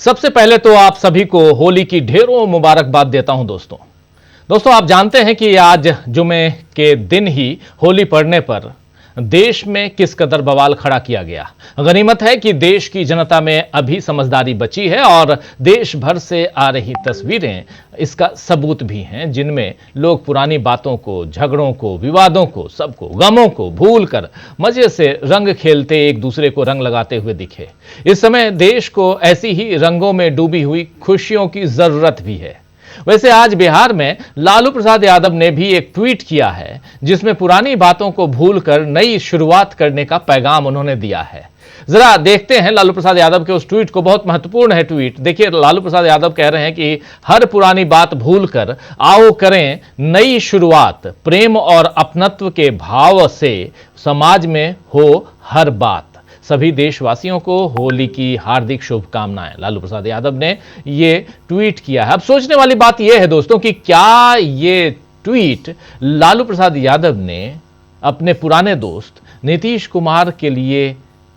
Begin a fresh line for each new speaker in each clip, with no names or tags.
सबसे पहले तो आप सभी को होली की ढेरों मुबारकबाद देता हूं दोस्तों आप जानते हैं कि आज जुमे के दिन ही होली पड़ने पर देश में किस कदर बवाल खड़ा किया गया। गनीमत है कि देश की जनता में अभी समझदारी बची है और देश भर से आ रही तस्वीरें इसका सबूत भी हैं, जिनमें लोग पुरानी बातों को, झगड़ों को, विवादों को, सबको, गमों को भूलकर मजे से रंग खेलते, एक दूसरे को रंग लगाते हुए दिखे। इस समय देश को ऐसी ही रंगों में डूबी हुई खुशियों की जरूरत भी है। वैसे आज बिहार में लालू प्रसाद यादव ने भी एक ट्वीट किया है, जिसमें पुरानी बातों को भूलकर नई शुरुआत करने का पैगाम उन्होंने दिया है। जरा देखते हैं लालू प्रसाद यादव के उस ट्वीट को। बहुत महत्वपूर्ण है ट्वीट। देखिए, लालू प्रसाद यादव कह रहे हैं कि हर पुरानी बात भूलकर आओ करें नई शुरुआत, प्रेम और अपनत्व के भाव से समाज में हो हर बात। सभी देशवासियों को होली की हार्दिक शुभकामनाएं। लालू प्रसाद यादव ने ये ट्वीट किया है। अब सोचने वाली बात यह है दोस्तों कि क्या ये ट्वीट लालू प्रसाद यादव ने अपने पुराने दोस्त नीतीश कुमार के लिए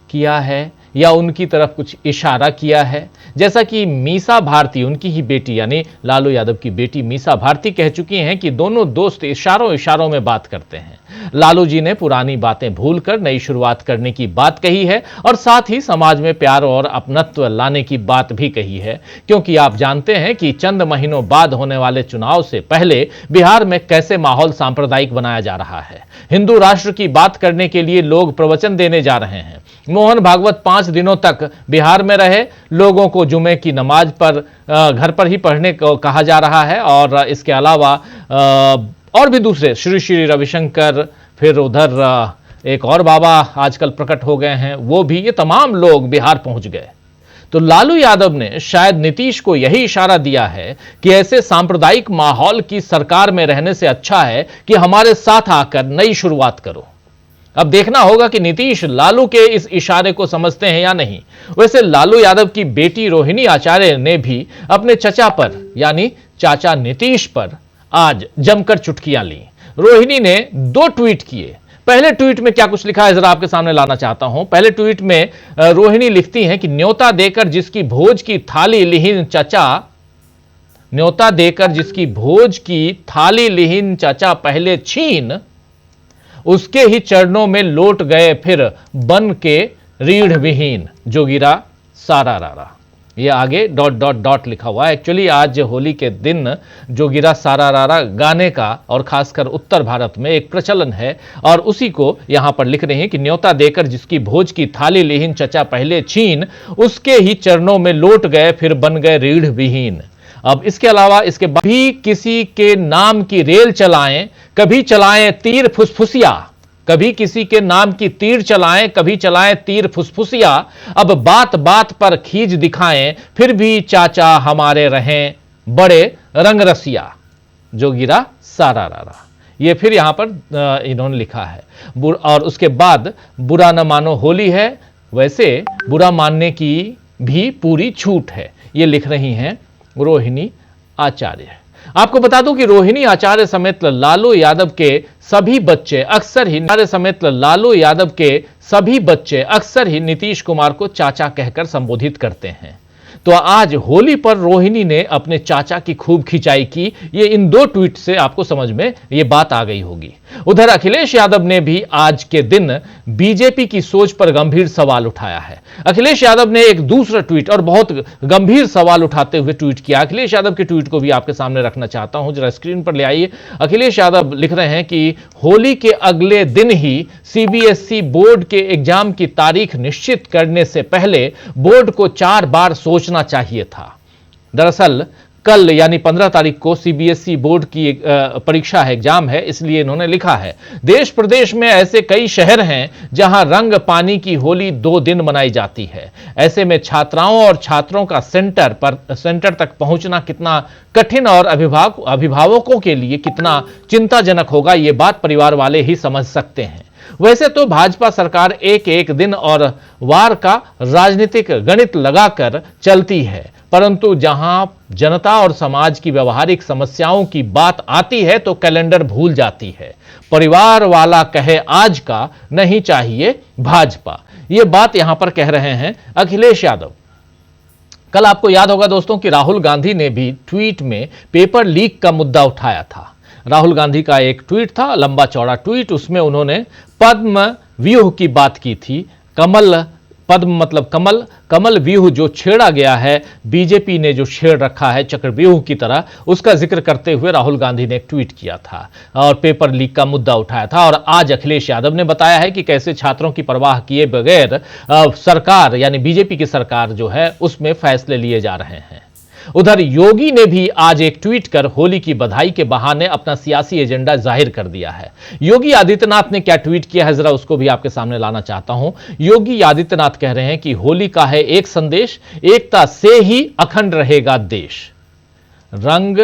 किया है या उनकी तरफ कुछ इशारा किया है? जैसा कि मीसा भारती, उनकी ही बेटी यानी लालू यादव की बेटी मीसा भारती कह चुकी हैं कि दोनों दोस्त इशारों इशारों में बात करते हैं। लालू जी ने पुरानी बातें भूलकर नई शुरुआत करने की बात कही है और साथ ही समाज में प्यार और अपनत्व लाने की बात भी कही है, क्योंकि आप जानते हैं कि चंद महीनों बाद होने वाले चुनाव से पहले बिहार में कैसे माहौल सांप्रदायिक बनाया जा रहा है। हिंदू राष्ट्र की बात करने के लिए लोग प्रवचन देने जा रहे हैं। मोहन भागवत 5 दिनों तक बिहार में रहे। लोगों को जुमे की नमाज पर घर पर ही पढ़ने को कहा जा रहा है और इसके अलावा और भी दूसरे श्री श्री रविशंकर, फिर उधर एक और बाबा आजकल प्रकट हो गए हैं, वो भी, ये तमाम लोग बिहार पहुंच गए। तो लालू यादव ने शायद नीतीश को यही इशारा दिया है कि ऐसे सांप्रदायिक माहौल की सरकार में रहने से अच्छा है कि हमारे साथ आकर नई शुरुआत करो। अब देखना होगा कि नीतीश लालू के इस इशारे को समझते हैं या नहीं। वैसे लालू यादव की बेटी रोहिणी आचार्य ने भी अपने चचा पर यानी चाचा नीतीश पर आज जमकर चुटकियां ली। रोहिणी ने 2 ट्वीट किए। पहले ट्वीट में क्या कुछ लिखा है जरा आपके सामने लाना चाहता हूं। पहले ट्वीट में रोहिणी लिखती हैं कि न्योता देकर जिसकी भोज की थाली लिहिन चचा, न्योता देकर जिसकी भोज की थाली लिहिन चचा पहले छीन, उसके ही चरणों में लौट गए फिर बन के रीढ़ विहीन, जोगिरा सारा रारा। ये आगे डॉट डॉट डॉट लिखा हुआ है। एक्चुअली आज होली के दिन जोगिरा सारा रारा गाने का और खासकर उत्तर भारत में एक प्रचलन है और उसी को यहां पर लिख रहे हैं कि न्योता देकर जिसकी भोज की थाली लिहिन चचा पहले छीन, उसके ही चरणों में लौट गए फिर बन गए रीढ़ विहीन। अब इसके अलावा इसके बाद भी किसी के नाम की रेल चलाएं, कभी चलाएं तीर फुसफुसिया, कभी किसी के नाम की तीर चलाएं, कभी चलाएं तीर फुसफुसिया, अब बात बात पर खींच दिखाएं, फिर भी चाचा हमारे रहें बड़े रंगरसिया, जोगिरा सारा रारा। ये फिर यहां पर इन्होंने लिखा है। और उसके बाद बुरा न मानो होली है, वैसे बुरा मानने की भी पूरी छूट है, ये लिख रही हैं रोहिणी आचार्य। आपको बता दूं कि रोहिणी आचार्य समेत लालू यादव के सभी बच्चे अक्सर ही नीतीश कुमार को चाचा कहकर संबोधित करते हैं। तो आज होली पर रोहिणी ने अपने चाचा की खूब खिंचाई की। ये इन 2 ट्वीट से आपको समझ में ये बात आ गई होगी। उधर अखिलेश यादव ने भी आज के दिन बीजेपी की सोच पर गंभीर सवाल उठाया है। अखिलेश यादव ने एक दूसरा ट्वीट और बहुत गंभीर सवाल उठाते हुए ट्वीट किया। अखिलेश यादव के ट्वीट को भी आपके सामने रखना चाहता हूं, जरा स्क्रीन पर ले आइए। अखिलेश यादव लिख रहे हैं कि होली के अगले दिन ही सीबीएसई बोर्ड के एग्जाम की तारीख निश्चित करने से पहले बोर्ड को 4 बार सोचना चाहिए था। दरअसल कल यानी 15 तारीख को सीबीएसई बोर्ड की परीक्षा है, एग्जाम है, इसलिए इन्होंने लिखा है देश प्रदेश में ऐसे कई शहर हैं जहां रंग पानी की होली 2 दिन मनाई जाती है। ऐसे में छात्राओं और छात्रों का सेंटर तक पहुंचना कितना कठिन और अभिभावकों के लिए कितना चिंताजनक होगा, यह बात परिवार वाले ही समझ सकते हैं। वैसे तो भाजपा सरकार एक दिन और वार का राजनीतिक गणित लगाकर चलती है, परंतु जहां जनता और समाज की व्यवहारिक समस्याओं की बात आती है तो कैलेंडर भूल जाती है। परिवार वाला कहे आज का, नहीं चाहिए भाजपा। यह बात यहां पर कह रहे हैं अखिलेश यादव। कल आपको याद होगा दोस्तों कि राहुल गांधी ने भी ट्वीट में पेपर लीक का मुद्दा उठाया था। राहुल गांधी का एक ट्वीट था, लंबा चौड़ा ट्वीट, उसमें उन्होंने पद्म व्यूह की बात की थी। कमल, पद्म मतलब कमल, कमल व्यूह जो छेड़ा गया है, बीजेपी ने जो छेड़ रखा है चक्रव्यूह की तरह, उसका जिक्र करते हुए राहुल गांधी ने एक ट्वीट किया था और पेपर लीक का मुद्दा उठाया था। और आज अखिलेश यादव ने बताया है कि कैसे छात्रों की परवाह किए बगैर सरकार यानी बीजेपी की सरकार जो है उसमें फैसले लिए जा रहे हैं। उधर योगी ने भी आज एक ट्वीट कर होली की बधाई के बहाने अपना सियासी एजेंडा जाहिर कर दिया है। योगी आदित्यनाथ ने क्या ट्वीट किया है, जरा उसको भी आपके सामने लाना चाहता हूं। योगी आदित्यनाथ कह रहे हैं कि होली का है एक संदेश, एकता से ही अखंड रहेगा देश। रंग,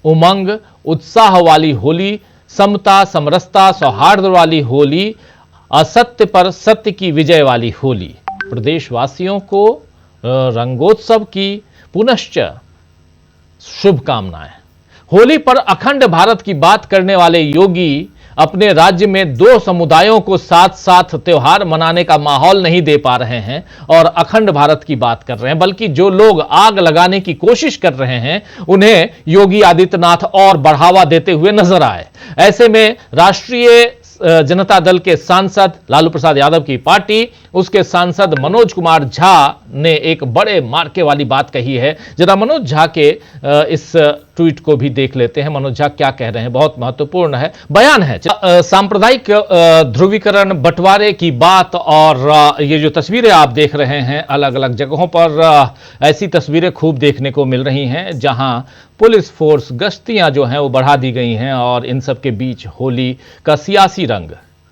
उमंग, उत्साह वाली होली, समता, समरसता, सौहार्द वाली होली, असत्य पर सत्य की विजय वाली होली। प्रदेशवासियों को रंगोत्सव की पुनश्च शुभकामनाएं। होली पर अखंड भारत की बात करने वाले योगी अपने राज्य में दो समुदायों को साथ साथ त्योहार मनाने का माहौल नहीं दे पा रहे हैं और अखंड भारत की बात कर रहे हैं, बल्कि जो लोग आग लगाने की कोशिश कर रहे हैं उन्हें योगी आदित्यनाथ और बढ़ावा देते हुए नजर आए। ऐसे में राष्ट्रीय जनता दल के सांसद लालू प्रसाद यादव की पार्टी, उसके सांसद मनोज कुमार झा ने एक बड़े मार्के वाली बात कही है। जरा मनोज झा के इस ट्वीट को भी देख लेते हैं। मनोज झा क्या कह रहे हैं, बहुत महत्वपूर्ण है बयान है। सांप्रदायिक ध्रुवीकरण, बंटवारे की बात और ये जो तस्वीरें आप देख रहे हैं अलग अलग जगहों पर, ऐसी तस्वीरें खूब देखने को मिल रही हैं जहां पुलिस फोर्स गश्तियां जो हैं वो बढ़ा दी गई हैं और इन सब के बीच होली का सियासी रंग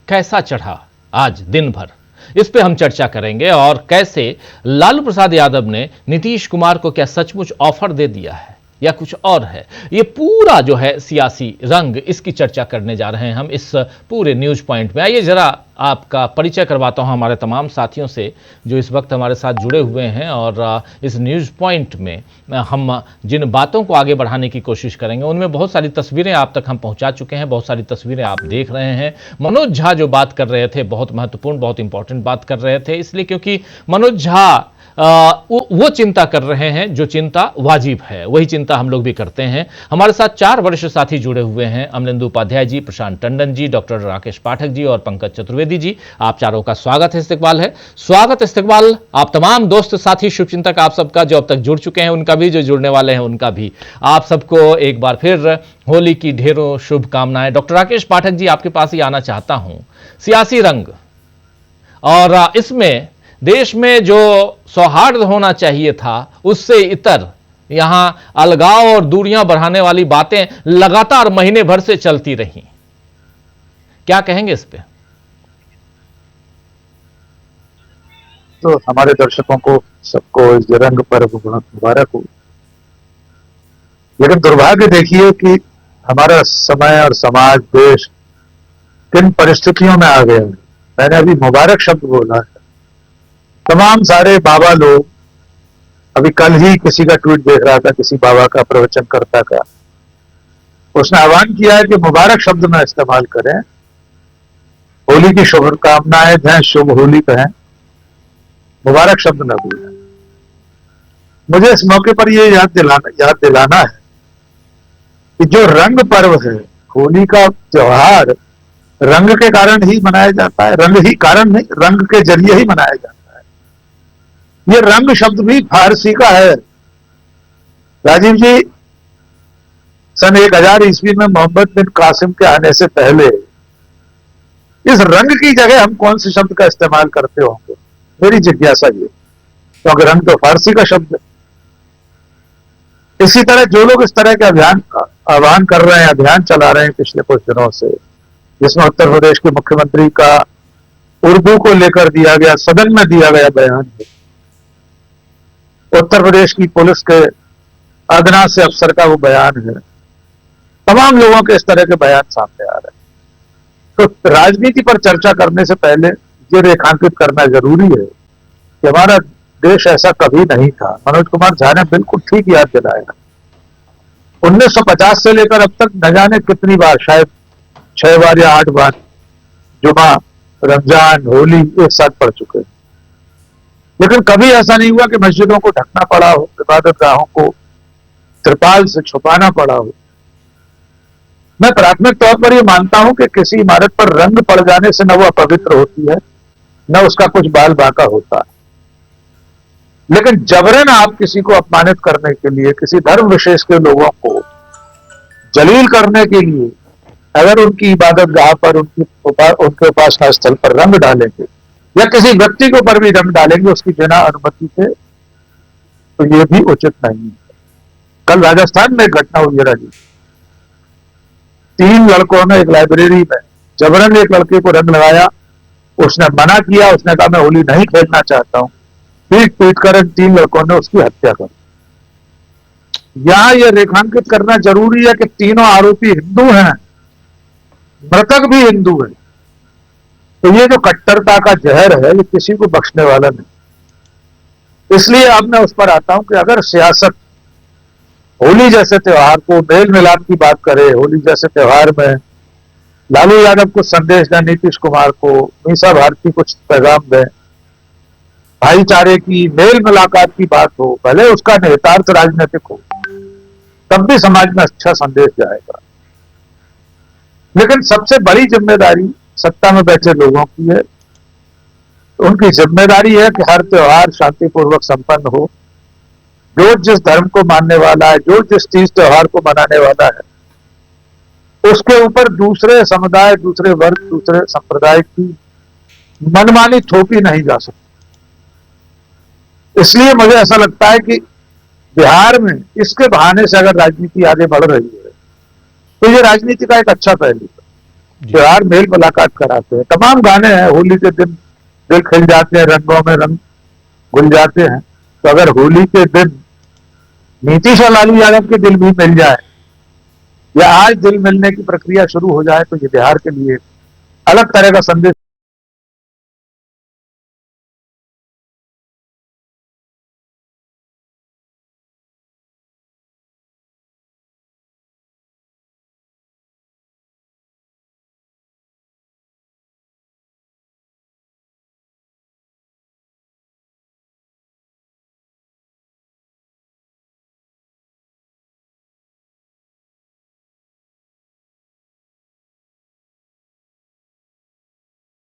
कैसा चढ़ा आज दिन भर, इस पे हम चर्चा करेंगे। और कैसे लालू प्रसाद यादव ने नीतीश कुमार को क्या सचमुच ऑफर दे दिया है या कुछ और है, ये पूरा जो है सियासी रंग, इसकी चर्चा करने जा रहे हैं हम इस पूरे न्यूज पॉइंट में। आइए जरा आपका परिचय करवाता हूं हमारे तमाम साथियों से जो इस वक्त हमारे साथ जुड़े हुए हैं और इस न्यूज पॉइंट में हम जिन बातों को आगे बढ़ाने की कोशिश करेंगे उनमें बहुत सारी तस्वीरें आप तक हम पहुंचा चुके हैं, बहुत सारी तस्वीरें आप देख रहे हैं। मनोज झा जो बात कर रहे थे बहुत महत्वपूर्ण, बहुत इंपॉर्टेंट बात कर रहे थे, इसलिए क्योंकि मनोज झा वो चिंता कर रहे हैं जो चिंता वाजिब है, वही चिंता हम लोग भी करते हैं। हमारे साथ 4 वरिष्ठ साथी जुड़े हुए हैं, अमलेंदु उपाध्याय जी, प्रशांत टंडन जी, डॉक्टर राकेश पाठक जी और पंकज चतुर्वेदी जी। आप चारों का स्वागत है, इस्तकबाल है। स्वागत इस्तकबाल आप तमाम दोस्त साथी शुभचिंतक आप सबका जो अब तक जुड़ चुके हैं उनका भी, जो जुड़ने वाले हैं उनका भी, आप सबको एक बार फिर होली की ढेरों शुभकामनाएं। डॉक्टर राकेश पाठक जी आपके पास ही आना चाहता हूं। सियासी रंग और इसमें देश में जो सौहार्द होना चाहिए था उससे इतर यहां अलगाव और दूरियां बढ़ाने वाली बातें लगातार महीने भर से चलती रही, क्या कहेंगे इस पे?
तो हमारे दर्शकों को सबको इस रंग पर्व मुबारक हो। लेकिन दुर्भाग्य देखिए कि हमारा समय और समाज, देश किन परिस्थितियों में आ गया है। मैंने अभी मुबारक शब्द बोला है, तमाम सारे बाबा लोग, अभी कल ही किसी का ट्वीट देख रहा था, किसी बाबा का, प्रवचनकर्ता का, उसने आह्वान किया है कि मुबारक शब्द ना इस्तेमाल करें, होली की शुभकामनाएं दें, शुभ होली कहें, मुबारक शब्द न बोलें। मुझे इस मौके पर यह याद दिलाना है कि जो रंग पर्व है, होली का त्योहार रंग के कारण ही मनाया जाता है, रंग ही कारण नहीं, रंग के जरिए ही मनाया जाता है। ये रंग शब्द भी फारसी का है। राजीव जी, सन 1000 ईस्वी में मोहम्मद बिन कासिम के आने से पहले इस रंग की जगह हम कौन से शब्द का इस्तेमाल करते होंगे, मेरी जिज्ञासा ये, क्योंकि रंग तो फारसी का शब्द है। इसी तरह जो लोग इस तरह के आह्वान कर रहे हैं, अभियान चला रहे हैं पिछले कुछ दिनों से, जिसमें उत्तर प्रदेश के मुख्यमंत्री का उर्दू को लेकर दिया गया, सदन में दिया गया बयान है, उत्तर प्रदेश की पुलिस के अदना से अफसर का वो बयान है, तमाम लोगों के इस तरह के बयान सामने आ रहे हैं। तो राजनीति पर चर्चा करने से पहले ये रेखांकित करना जरूरी है कि हमारा देश ऐसा कभी नहीं था। मनोज कुमार झा ने बिल्कुल ठीक याद दिलाया। 1950 से लेकर अब तक न जाने कितनी बार, शायद 6 बार या 8 बार जुमा, रमजान, होली एक साथ पड़ चुके हैं। लेकिन कभी ऐसा नहीं हुआ कि मस्जिदों को ढकना पड़ा हो, इबादत गाहों को त्रिपाल से छुपाना पड़ा हो। मैं प्राथमिक तौर पर यह मानता हूं कि किसी इमारत पर रंग पड़ जाने से न वह पवित्र होती है, न उसका कुछ बाल बाका होता है। लेकिन जबरन आप किसी को अपमानित करने के लिए, किसी धर्म विशेष के लोगों को जलील करने के लिए अगर उनकी इबादत गाह पर, उनके उपासना स्थल पर रंग डालेंगे या किसी व्यक्ति के ऊपर भी रंग डालेंगे उसकी बिना अनुमति से, तो यह भी उचित नहीं है। कल राजस्थान में एक घटना हुई है राजीव। 3 लड़कों ने एक लाइब्रेरी में जबरन एक लड़के को रंग लगाया। उसने मना किया, उसने कहा मैं होली नहीं खेलना चाहता हूं। पीट पीट कर इन 3 लड़कों ने उसकी हत्या कर दी। यहां यह रेखांकित करना जरूरी है कि तीनों आरोपी हिंदू हैं, मृतक भी हिंदू है। तो ये जो कट्टरता का जहर है ये किसी को बख्शने वाला नहीं। इसलिए अब मैं उस पर आता हूं कि अगर सियासत होली जैसे त्योहार को मेल मिलाप की बात करे, होली जैसे त्योहार में लालू यादव को संदेश दें, नीतीश कुमार को, मीसा भारती कुछ पैगाम दें, भाईचारे की मेल मुलाकात की बात हो, भले उसका निहितार्थ राजनीतिक हो, तब भी समाज में अच्छा संदेश जाएगा। लेकिन सबसे बड़ी जिम्मेदारी सत्ता में बैठे लोगों की है। उनकी जिम्मेदारी है कि हर त्योहार शांतिपूर्वक संपन्न हो। जो जिस धर्म को मानने वाला है, जो जिस तीज त्योहार को मनाने वाला है, उसके ऊपर दूसरे समुदाय, दूसरे वर्ग, दूसरे संप्रदाय की मनमानी थोपी नहीं जा सकती। इसलिए मुझे ऐसा लगता है कि बिहार में इसके बहाने से अगर राजनीति आगे बढ़ रही है तो ये राजनीति का एक अच्छा पहलू है। त्योहार मेल मुलाकात कराते हैं, तमाम गाने हैं, होली के दिन दिल खिल जाते हैं, रंगों में रंग घुल जाते हैं। तो अगर होली के दिन नीतीश और लालू यादव के दिल भी मिल जाए या आज दिल मिलने की प्रक्रिया शुरू हो जाए तो ये बिहार के लिए अलग तरह का संदेश